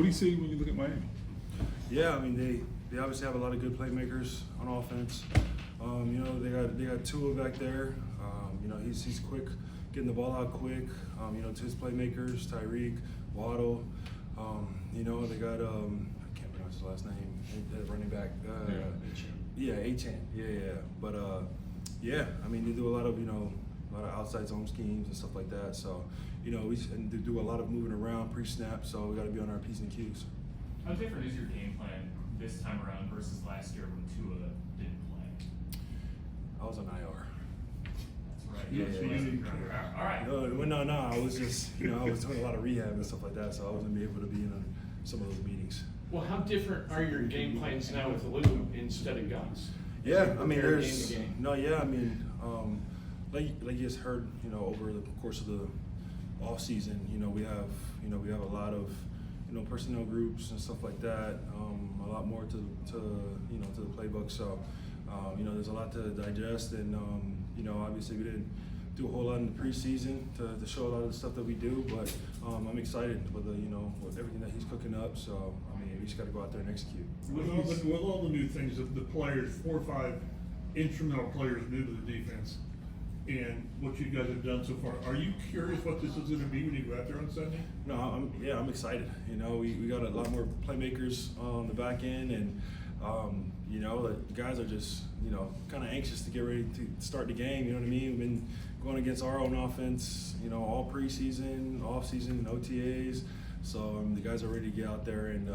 What do you see when you look at Miami? Yeah, I mean they obviously have a lot of good playmakers on offense. You know, they got Tua back there. You know, he's quick, getting the ball out quick. You know, to his playmakers, Tyreek, Waddle. You know, they got I can't pronounce his last name. Running back. Achan. Yeah. But yeah, I mean they do a lot of outside zone schemes and stuff like that. So you know, and they do a lot of moving around pre-snap. So we got to be on our P's and Q's. How different is your game plan this time around versus last year when Tua didn't play? I was on IR. That's right. Yeah. All right. No. I was just, I was doing a lot of rehab and stuff like that, so I wasn't able to be in some of those meetings. Well, how different are your game plans now with Lou instead of Gus? Yeah, I mean, like you just heard, over the course of the off season, we have a lot of, personnel groups and stuff like that. A lot more to the playbook. So, there's a lot to digest, and obviously we didn't do a whole lot in the preseason to show a lot of the stuff that we do. But I'm excited with with everything that he's cooking up. So I mean, we just got to go out there and execute. With all the new things, the players, 4 or 5 instrumental players new to the defense, and what you guys have done so far, are you curious what this is going to be when you go out there on Sunday? No, I'm excited. We got a lot more playmakers on the back end, and the guys are just kind of anxious to get ready to start the game. You know what I mean? We've been going against our own offense, all preseason, off season, OTAs. So the guys are ready to get out there and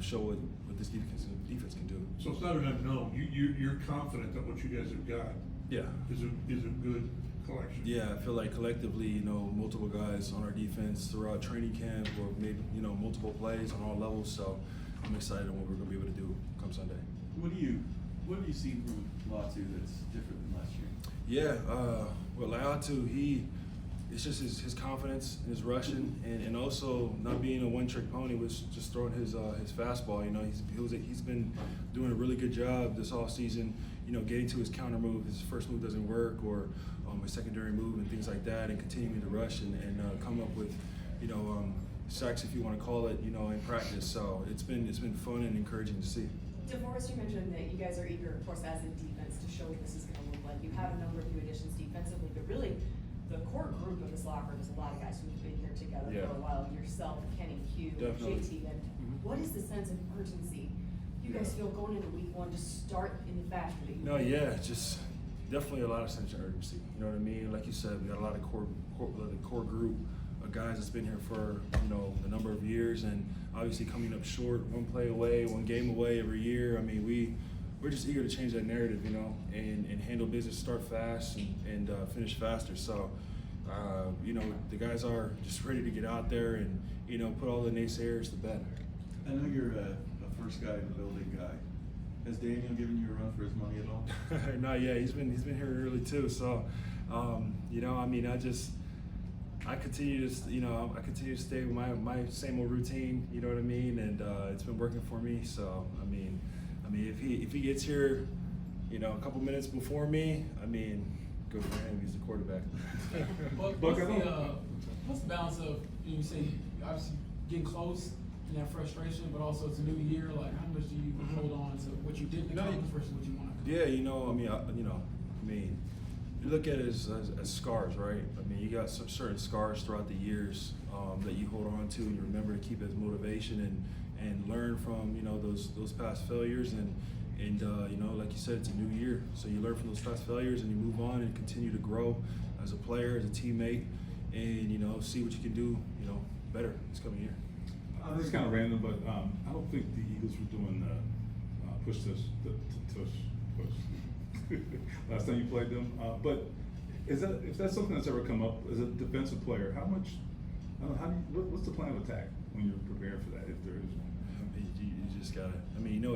show what this defense can do. So it's not an unknown. You're confident that what you guys have got Yeah. is a good collection. Yeah, I feel like collectively, multiple guys on our defense throughout training camp or made, multiple plays on all levels. So I'm excited on what we're going to be able to do come Sunday. What do you see from Latu that's different than last year? Yeah, well, Laiatu, it's just his confidence and his rushing, and also not being a one-trick pony, was just throwing his fastball. He's been doing a really good job this offseason, getting to his counter move. His first move doesn't work, or his secondary move and things like that, and continuing to rush and come up with, sacks, if you want to call it, in practice. So it's been fun and encouraging to see. DeForest, you mentioned that you guys are eager, of course, as a defense, to show what this is going to look like. You have a number of new additions defensively, but really, the core group of this locker room is a lot of guys who've been here together for a while. Yourself, Kenny, Q, Definitely. JT. And what is the sense of urgency you guys feel going into week 1 to start in the fashion that you No, yeah, just definitely a lot of sense of urgency. You know what I mean? Like you said, we got a lot of the core group of guys that's been here for a number of years, and obviously coming up short, one play away, one game away every year. I mean, we're just eager to change that narrative, and handle business, start fast, and finish faster. So, the guys are just ready to get out there and put all the naysayers to bed. I know you're a first guy in the building guy. Has Daniel given you a run for his money at all? Not yet. He's been here early too. So, I continue to stay with my same old routine. You know what I mean? And it's been working for me. So, I mean, if he gets here, a couple minutes before me, good for him. He's the quarterback. What's the balance of, you say, obviously getting close and that frustration, but also it's a new year. Like, how much do you hold on to what you didn't accomplish versus what you want to accomplish? Yeah, you look at it as scars, right? You got some certain scars throughout the years that you hold on to, and you remember to keep as motivation and learn from those past failures, and like you said, it's a new year, so you learn from those past failures and you move on and continue to grow as a player, as a teammate, and see what you can do better this coming year. This is kind of random, but I don't think the Eagles were doing the tush last time you played them. But if that's something that's ever come up as a defensive player, what's the plan of attack when you're preparing for that, if there is one? You just gotta.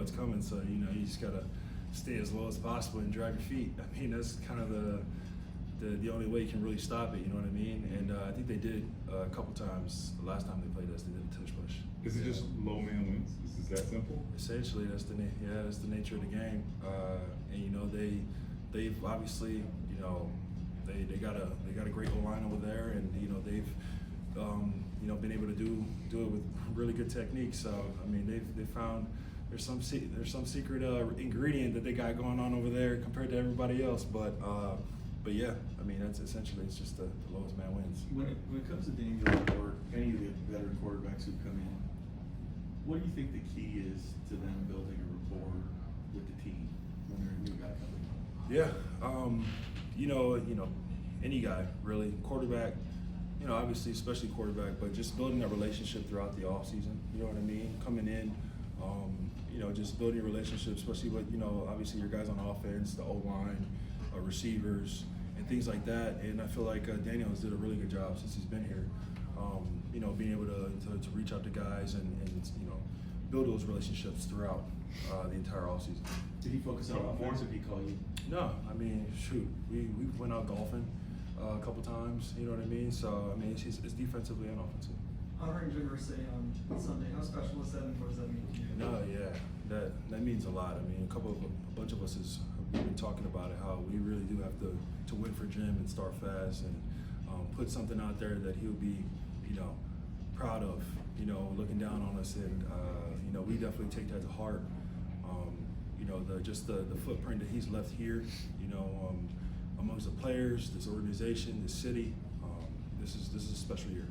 It's coming, so you just gotta stay as low as possible and drive your feet. That's kind of the only way you can really stop it. You know what I mean? And I think they did a couple times. The last time they played us, they did a tush push. Is it just low man wins? Is that simple? Essentially, that's the nature of the game. And they've obviously they got a great O-line over there, and they've you know, been able to do it with really good techniques. So I mean, they found there's some secret ingredient that they got going on over there compared to everybody else. But yeah, I mean, that's essentially, it's just the lowest man wins. When it comes to Daniel or any of the veteran quarterbacks who come in, what do you think the key is to them building a rapport with the team when they're a new guy coming in? Yeah, you know, any guy really, quarterback. You know, obviously, especially quarterback, but just building that relationship throughout the offseason. You know what I mean? Coming in, you know, just building a relationship, especially with, you know, obviously your guys on offense, the O-line, receivers, and things like that. And I feel like Daniel has did a really good job since he's been here. You know, being able to reach out to guys and you know, build those relationships throughout the entire offseason. Did he focus on offense or did he call you? No, I mean, shoot, we went out golfing a couple times, you know what I mean? So, I mean, it's defensively and offensively. I heard Jimmer say on Sunday, how special is that and what does that mean to you? No, yeah, that means a lot. I mean, a bunch of us we've been talking about it, how we really do have to win for Jim and start fast and put something out there that he'll be, you know, proud of, you know, looking down on us. And, you know, we definitely take that to heart. You know, the footprint that he's left here, you know, amongst the players, this organization, this city. This is a special year.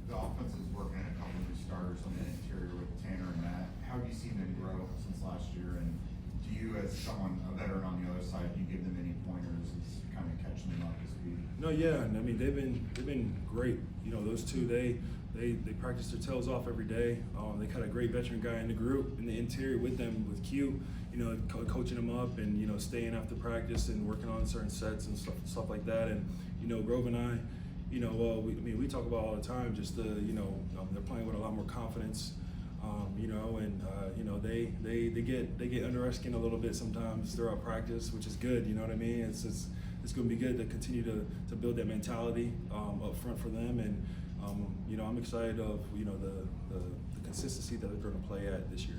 The offense is working at a couple of new starters on the interior with Tanner and Matt. How have you seen them grow since last year? And do you, as someone, a veteran on the other side, do you give them any pointers as kind of catching them up to speed? No, yeah, and I mean they've been great. You know, those two they practice their tails off every day. They got a great veteran guy in the group in the interior with them, with Q. You know, coaching them up and, you know, staying after practice and working on certain sets and stuff like that. And, you know, Grove and I, you know, we talk about all the time. Just you know, they're playing with a lot more confidence. You know, and you know they get under our skin a little bit sometimes throughout practice, which is good. You know what I mean? It's going to be good to continue to build that mentality up front for them. And you know, I'm excited of, you know, the consistency that they're going to play at this year.